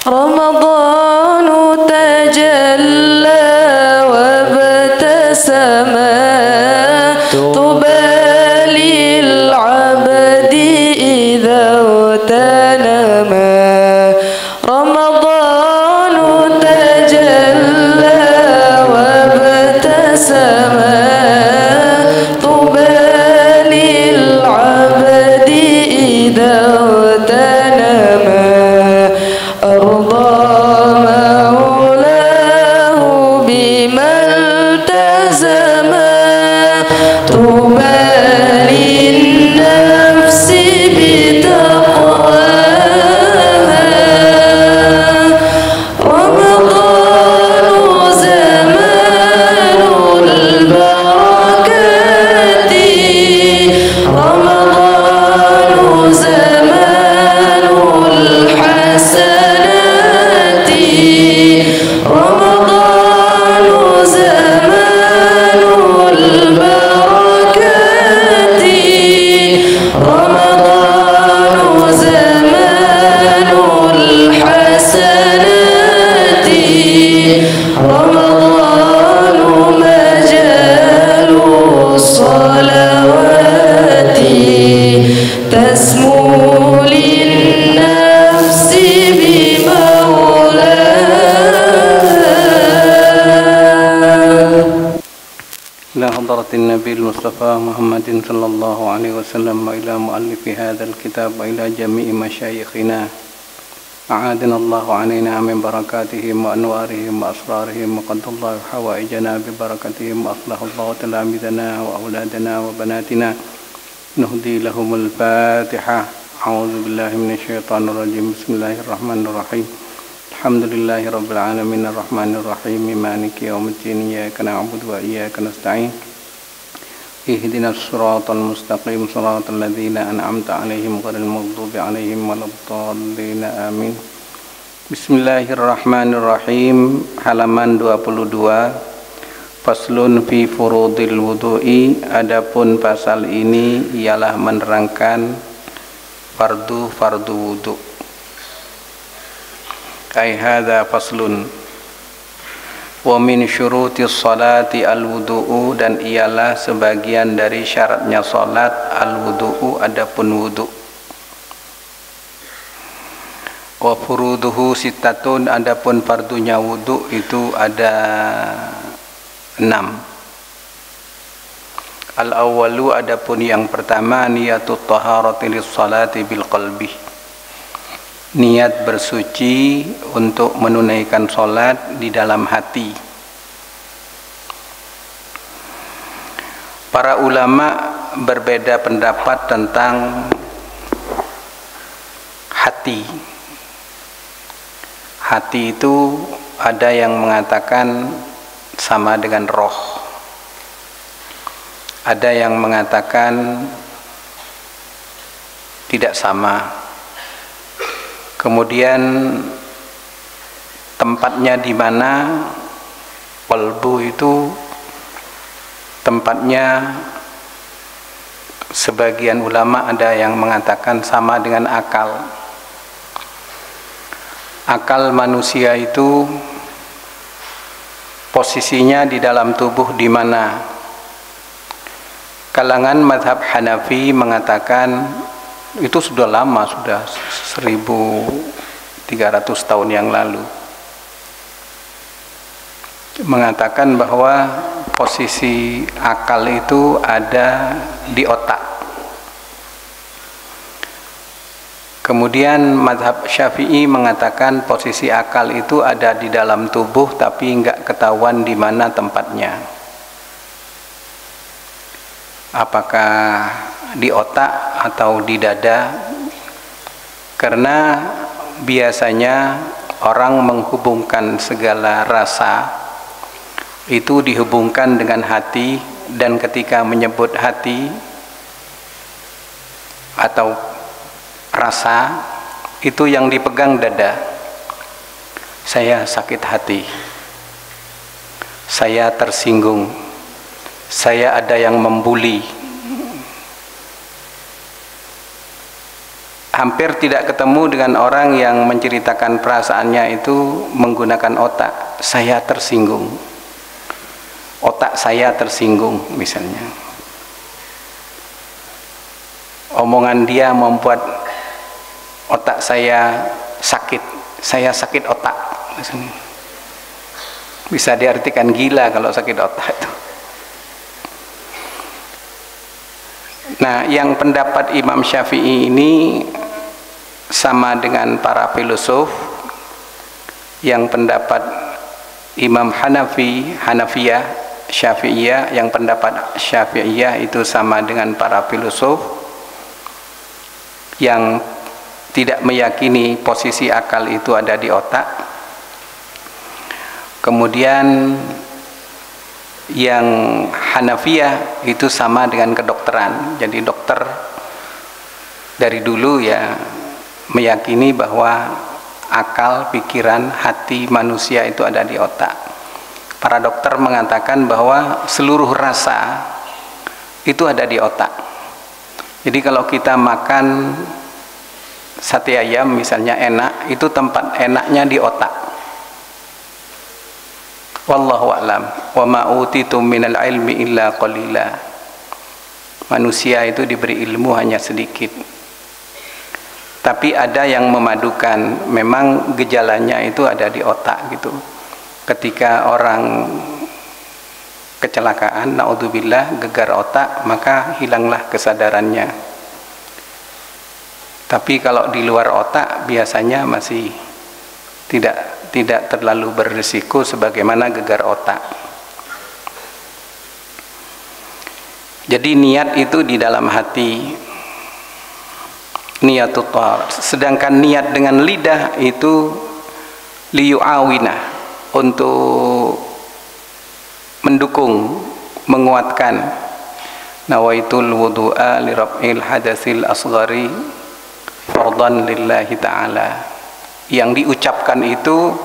رمضان تجلى وابتسم طوبى للعبد إذا اغتنما رمضان تجلى وابتسم طوبى للعبد إذا اغتنما أرضى مولاه بما التزم طوبى للنفس بتقواها رمضان زمان البركات رمضان زمان الحسنات رمضان زمان البركات رمضان زمان الحسنات رمضان مجال الصلوات تسمو للنفس بمولاها إلى حضرة النبي المصطفى محمد صلى الله عليه وسلم وإلى مؤلف هذا الكتاب وإلى جميع مشايخنا أعادنا الله علينا من بركاتهم وأنوارهم وأسرارهم وقد الله حوائجنا ببركتهم وأصلح الله تلاميذنا وأولادنا وبناتنا نهدي لهم الفاتحة أعوذ بالله من الشيطان الرجيم بسم الله الرحمن الرحيم الحمد لله رب العالمين الرحمن الرحيم مالك يوم الدين إياك نعبد وإياك نستعين اهدنا الصراط المستقيم صراط الذين أنعمت عليهم غير المغضوب عليهم ولا الضالين آمين Bismillahirrahmanirrahim. Halaman 22. Faslun fi furudil wudu'i. Adapun pasal ini ialah menerangkan fardu wudu. Ai hadza faslun. Wa min syurutis salati al-wudu'u, dan ialah sebagian dari syaratnya salat al-wudu'u, adapun wudu. Wa furuduhu sittatun, adapun fardunya wudu itu ada 6. Al-awwalu, adapun yang pertama, niyatut taharati lis-salati bil qalbi. Niat bersuci untuk menunaikan salat di dalam hati. Para ulama berbeda pendapat tentang hati. Hati itu ada yang mengatakan sama dengan roh. Ada yang mengatakan tidak sama. Kemudian tempatnya di mana? Qalbu itu tempatnya, sebagian ulama ada yang mengatakan sama dengan akal. Akal manusia itu posisinya di dalam tubuh di mana? Kalangan mazhab Hanafi mengatakan itu sudah lama, sudah 1300 tahun yang lalu, mengatakan bahwa posisi akal itu ada di otak. Kemudian mazhab Syafi'i mengatakan posisi akal itu ada di dalam tubuh tapi enggak ketahuan di mana tempatnya. Apakah di otak atau di dada? Karena biasanya orang menghubungkan segala rasa itu dihubungkan dengan hati, dan ketika menyebut hati atau rasa itu yang dipegang dada. Saya sakit hati, saya tersinggung, saya ada yang membuli. hampir tidak ketemu dengan orang yang menceritakan perasaannya itu menggunakan otak. Saya tersinggung, otak saya tersinggung misalnya. Omongan dia membuat otak saya sakit otak misalnya. Bisa diartikan gila kalau sakit otak itu. Nah, yang pendapat Imam Syafi'i ini sama dengan para filosof. Yang pendapat Imam Hanafiyah, Syafi'iyah, yang pendapat Syafi'iyah itu sama dengan para filosof yang tidak meyakini posisi akal itu ada di otak. Kemudian yang Hanafiyah itu sama dengan kedokteran. Jadi dokter dari dulu ya meyakini bahwa akal, pikiran, hati manusia itu ada di otak. Para dokter mengatakan bahwa seluruh rasa itu ada di otak. Jadi kalau kita makan sate ayam misalnya enak, itu tempat enaknya di otak. Wallahu a'lam. Wa ma utitum minal ilmi illa qalila. Manusia itu diberi ilmu hanya sedikit. Tapi ada yang memadukan, memang gejalanya itu ada di otak gitu. Ketika orang kecelakaan, naudzubillah, gegar otak, maka hilanglah kesadarannya. Tapi kalau di luar otak biasanya masih tidak terlalu berisiko sebagaimana gegar otak. Jadi niat itu di dalam hati, niyatut thahar. Sedangkan niat dengan lidah itu liyu'awina, untuk mendukung, menguatkan. Nawaitul wudu'a li raf'il hadatsil asghari fardhan lillahi ta'ala. Yang diucapkan itu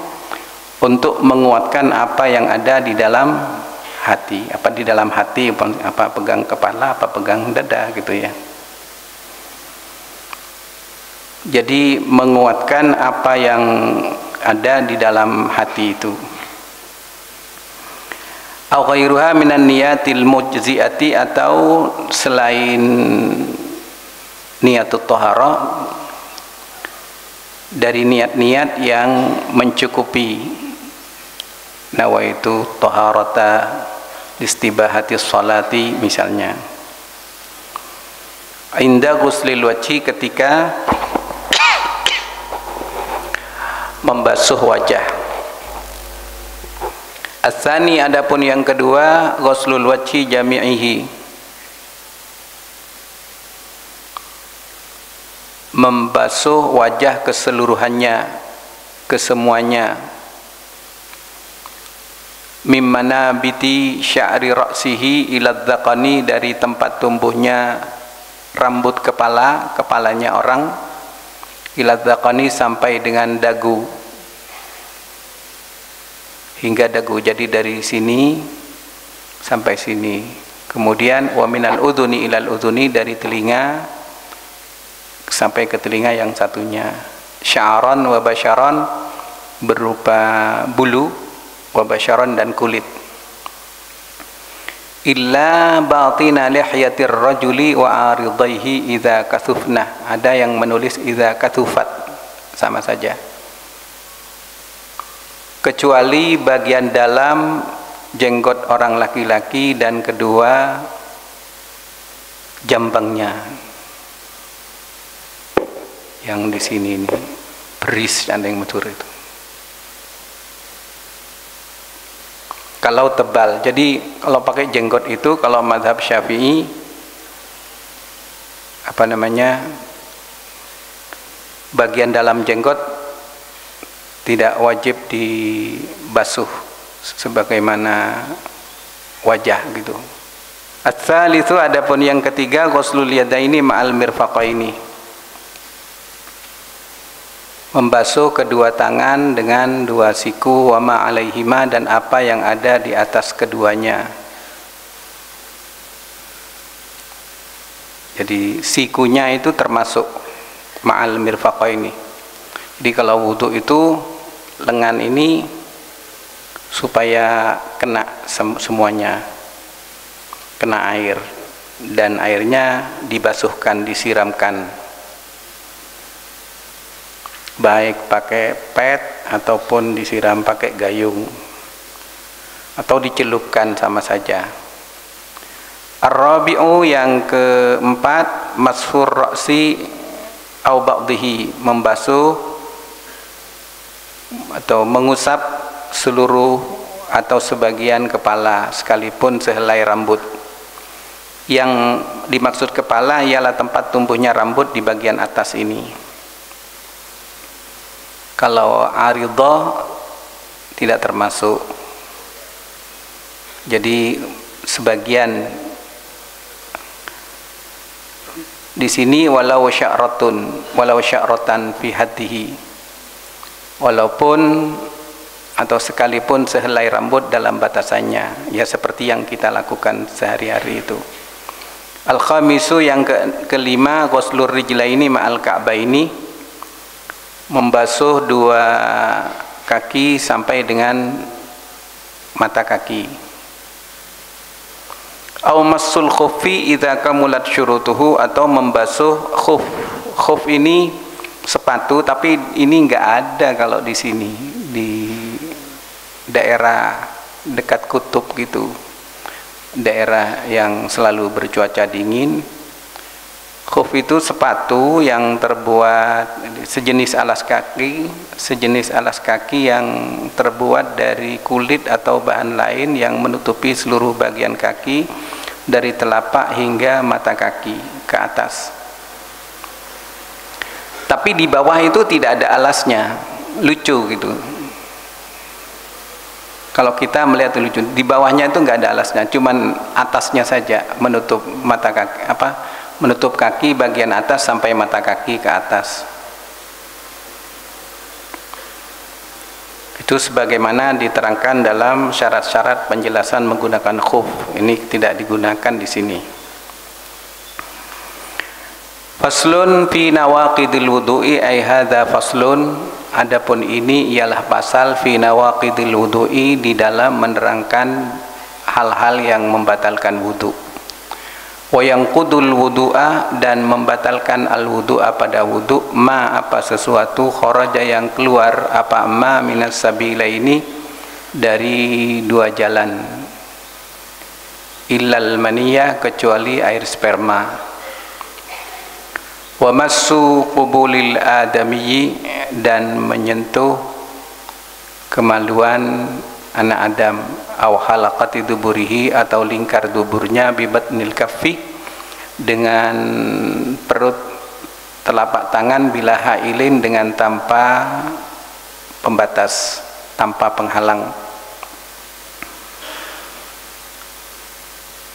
untuk menguatkan apa yang ada di dalam hati. Apa di dalam hati, apa pegang kepala, apa pegang dada gitu ya. Jadi menguatkan apa yang ada di dalam hati itu. Au ghairuha minan niyatil mujziati, atau selain niyatut thaharah, dari niat-niat yang mencukupi. Nawaitu taharata istibahati sholati misalnya. Inda ghuslil wajhi, ketika membasuh wajah. Asani, adapun yang kedua, ghuslul wajhi jami'ihi, membasuh wajah keseluruhannya, kesemuanya. Mimmana biti sya'ri ra'sihi ila dzaqani, dari tempat tumbuhnya rambut kepalanya orang, ila dzaqani, sampai dengan dagu, hingga dagu. Jadi dari sini sampai sini. Kemudian wa minal udhuni ilal udhuni, dari telinga sampai ke telinga yang satunya. Sya'ran wa basyaran, berupa bulu, wa basyaran, dan kulit. Illa batina lihyatir rajuli wa aridaihi idza kathufna. Ada yang menulis idza kathufat, sama saja. Kecuali bagian dalam jenggot orang laki-laki, dan kedua jambangnya. Yang di sini ini beris, ada yang matur itu. Kalau tebal, jadi kalau pakai jenggot itu, kalau mazhab Syafi'i bagian dalam jenggot tidak wajib dibasuh sebagaimana wajah gitu. Ats-tsalitsu, adapun yang ketiga, ghuslul yadaini ma'al mirfaqaini, membasuh kedua tangan dengan dua siku, wa ma alaihima, dan apa yang ada di atas keduanya. Jadi sikunya itu termasuk ma'al mirfaqaini. Jadi kalau wudu itu lengan ini supaya kena semuanya, kena air, dan airnya dibasuhkan, disiramkan, baik pakai pet ataupun disiram pakai gayung atau dicelupkan sama saja. Ar-rabi'u, yang keempat, mashur ra'si au ba'dihi, membasuh atau mengusap seluruh atau sebagian kepala sekalipun sehelai rambut. Yang dimaksud kepala ialah tempat tumbuhnya rambut di bagian atas ini. Kalau aridah tidak termasuk. Jadi sebagian di sini walau sya'ratan fi haddihi, walaupun atau sekalipun sehelai rambut dalam batasannya, ya seperti yang kita lakukan sehari-hari itu. Al-khamisu, yang kelima, ghuslur rijlaini ma'al ka'baini, membasuh dua kaki sampai dengan mata kaki. Au massul khuffi idza kamulat syurutuhu, atau membasuh khuf. Khuf ini sepatu, tapi ini enggak ada kalau di sini, di daerah dekat kutub gitu, daerah yang selalu bercuaca dingin. Khuf itu sepatu yang terbuat sejenis alas kaki yang terbuat dari kulit atau bahan lain yang menutupi seluruh bagian kaki dari telapak hingga mata kaki ke atas. Tapi di bawah itu tidak ada alasnya, lucu gitu. Kalau kita melihat lucu, di bawahnya itu nggak ada alasnya, cuman atasnya saja menutup mata kaki, menutup kaki bagian atas sampai mata kaki ke atas. Itu sebagaimana diterangkan dalam syarat-syarat penjelasan menggunakan khuf. Ini tidak digunakan di sini. Faslun fi nawaqidil wudu'i, ay hadza faslun, adapun ini ialah pasal fi nawaqidil wudu'i, di dalam menerangkan hal-hal yang membatalkan wudu. Wa yanqudul wudu'a, dan membatalkan al-wudu'a pada wudu, ma, apa sesuatu, kharaja yang keluar, apa ma minas sabilaini, dari dua jalan, illal maniyah, kecuali air sperma. Wa massu qubulil adamiyyi, dan menyentuh kemaluan anak Adam, aw halaqati duburihi, atau lingkar duburnya, bibatnil kaffi, dengan perut telapak tangan, bila hailin, dengan tanpa pembatas, tanpa penghalang.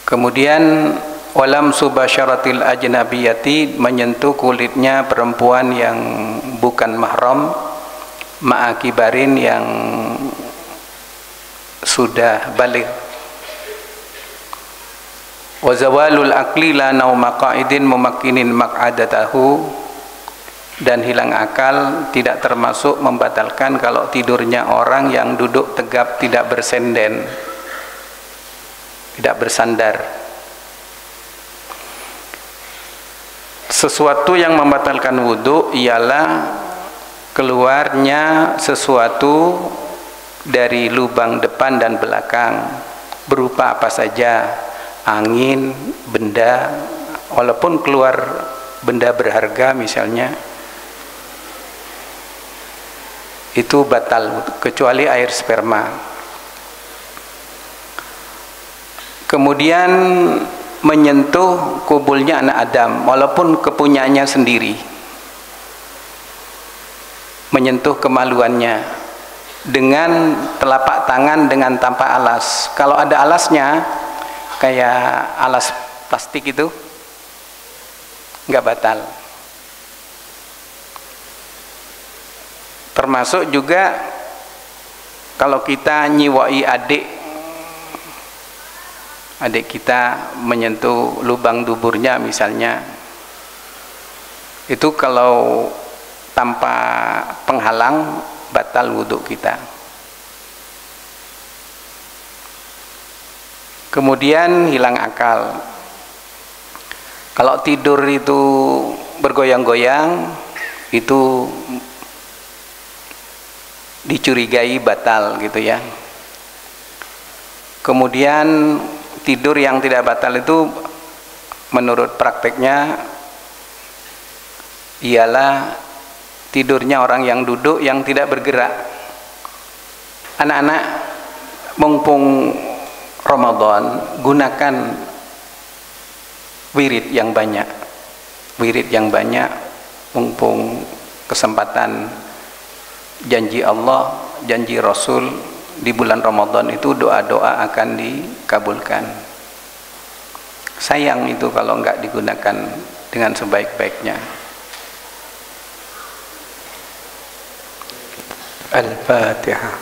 Kemudian walam subasyaratil ajnabiyati, menyentuh kulitnya perempuan yang bukan mahram, ma'akibarin, yang sudah balik. Wa zawalul aqli la nauma qa'idin mumakkinin maq'adatahu, dan hilang akal tidak termasuk membatalkan kalau tidurnya orang yang duduk tegap, tidak bersenden, tidak bersandar. Sesuatu yang membatalkan wudu ialah keluarnya sesuatu dari lubang depan dan belakang, berupa apa saja, angin, benda, walaupun keluar benda berharga misalnya, itu batal, kecuali air sperma. Kemudian menyentuh kubulnya anak Adam, walaupun kepunyaannya sendiri, menyentuh kemaluannya dengan telapak tangan dengan tanpa alas. Kalau ada alasnya, kayak alas plastik itu, nggak batal. Termasuk juga kalau kita nyiwai adik kita, menyentuh lubang duburnya misalnya, Itu kalau tanpa penghalang batal wudhu kita. Kemudian hilang akal. Kalau tidur itu bergoyang-goyang, itu dicurigai batal gitu ya. Kemudian tidur yang tidak batal itu menurut prakteknya ialah tidurnya orang yang duduk yang tidak bergerak. Anak-anak, mumpung Ramadan, gunakan wirid yang banyak. Wirid yang banyak, mumpung kesempatan janji Allah, janji Rasul di bulan Ramadan itu doa-doa akan dikabulkan. Sayang itu kalau enggak digunakan dengan sebaik-baiknya. Al-Fatihah.